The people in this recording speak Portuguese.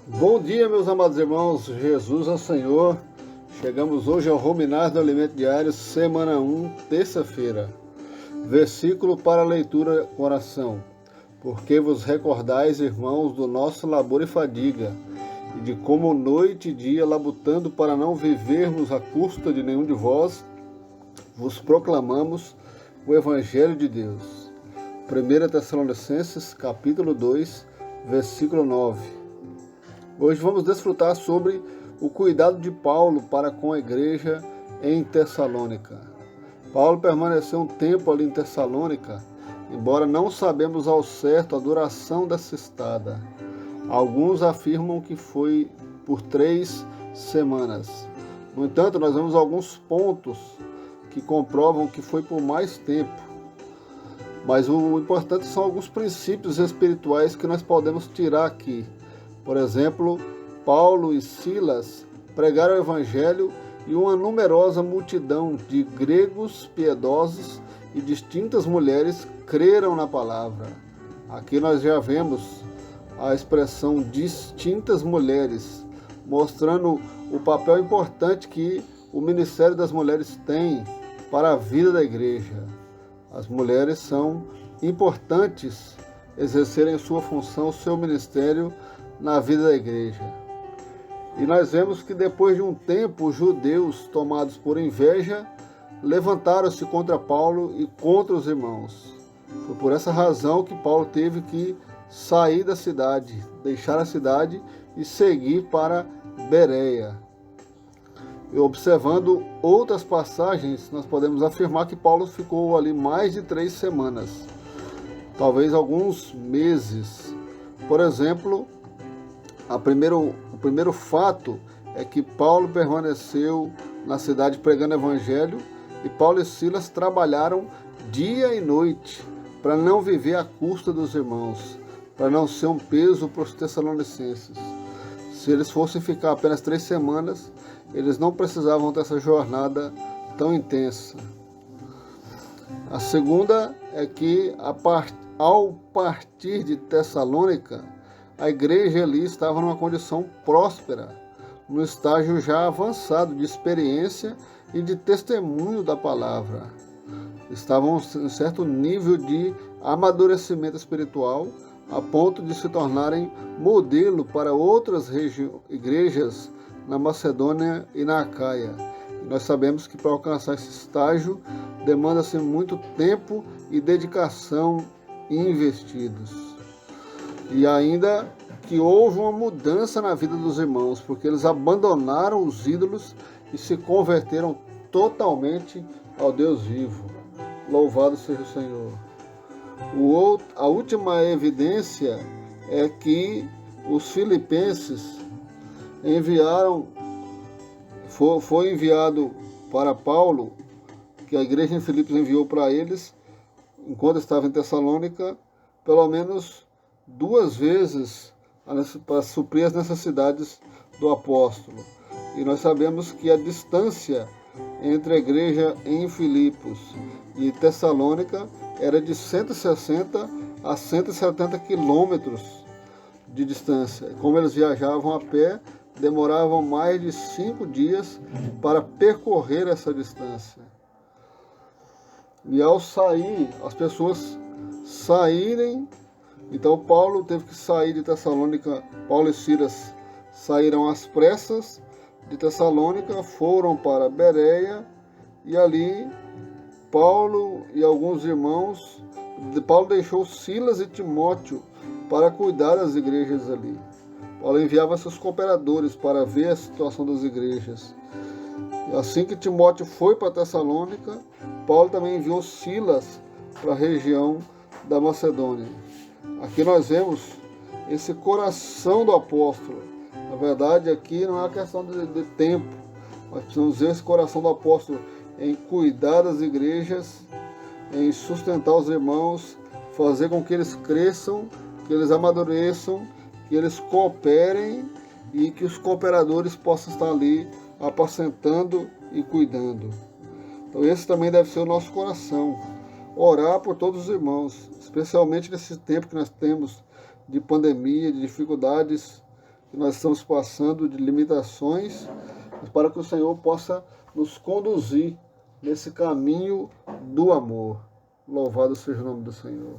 Bom dia, meus amados irmãos, Jesus é o Senhor. Chegamos hoje ao Ruminar do Alimento Diário, semana 1, terça-feira. Versículo para leitura, oração. Porque vos recordais, irmãos, do nosso labor e fadiga, e de como noite e dia, labutando para não vivermos à custa de nenhum de vós, vos proclamamos o Evangelho de Deus. 1 Tessalonicenses, capítulo 2, versículo 9. Hoje vamos desfrutar sobre o cuidado de Paulo para com a igreja em Tessalônica. Paulo permaneceu um tempo ali em Tessalônica, embora não sabemos ao certo a duração dessa estada. Alguns afirmam que foi por 3 semanas. No entanto, nós vemos alguns pontos que comprovam que foi por mais tempo. Mas o importante são alguns princípios espirituais que nós podemos tirar aqui. Por exemplo, Paulo e Silas pregaram o Evangelho e uma numerosa multidão de gregos piedosos e distintas mulheres creram na palavra. Aqui nós já vemos a expressão distintas mulheres, mostrando o papel importante que o ministério das mulheres tem para a vida da igreja. As mulheres são importantes exercerem sua função, seu ministério na vida da igreja. E nós vemos que depois de um tempo, os judeus, tomados por inveja, levantaram-se contra Paulo e contra os irmãos. Foi por essa razão que Paulo teve que sair da cidade, deixar a cidade e seguir para Bereia. E observando outras passagens, nós podemos afirmar que Paulo ficou ali mais de 3 semanas, talvez alguns meses. Por exemplo, o primeiro fato é que Paulo permaneceu na cidade pregando o evangelho e Paulo e Silas trabalharam dia e noite para não viver à custa dos irmãos, para não ser um peso para os tessalonicenses. Se eles fossem ficar apenas 3 semanas, eles não precisavam dessa jornada tão intensa. A segunda é que ao partir de Tessalônica, a igreja ali estava numa condição próspera, no estágio já avançado de experiência e de testemunho da palavra. Estavam em certo nível de amadurecimento espiritual, a ponto de se tornarem modelo para outras igrejas na Macedônia e na Acaia. E nós sabemos que para alcançar esse estágio demanda-se muito tempo e dedicação investidos. E ainda que houve uma mudança na vida dos irmãos, porque eles abandonaram os ídolos e se converteram totalmente ao Deus vivo. Louvado seja o Senhor. A última evidência é que os filipenses foi enviado para Paulo, que a igreja em Filipos enviou para eles, enquanto estava em Tessalônica, pelo menos 2 vezes para suprir as necessidades do apóstolo. E nós sabemos que a distância entre a igreja em Filipos e Tessalônica era de 160 a 170 quilômetros de distância. Como eles viajavam a pé, demoravam mais de 5 dias para percorrer essa distância. E ao sair, as pessoas saírem, então Paulo teve que sair de Tessalônica. Paulo e Silas saíram às pressas de Tessalônica, foram para Bereia, e ali Paulo e alguns irmãos, Paulo deixou Silas e Timóteo para cuidar das igrejas ali. Paulo enviava seus cooperadores para ver a situação das igrejas. E assim que Timóteo foi para Tessalônica, Paulo também enviou Silas para a região da Macedônia. Aqui nós vemos esse coração do apóstolo. Na verdade, aqui não é uma questão de tempo. Nós precisamos ver esse coração do apóstolo em cuidar das igrejas, em sustentar os irmãos, fazer com que eles cresçam, que eles amadureçam, que eles cooperem e que os cooperadores possam estar ali apacentando e cuidando. Então esse também deve ser o nosso coração. Orar por todos os irmãos, especialmente nesse tempo que nós temos de pandemia, de dificuldades que nós estamos passando de limitações, para que o Senhor possa nos conduzir nesse caminho do amor. Louvado seja o nome do Senhor.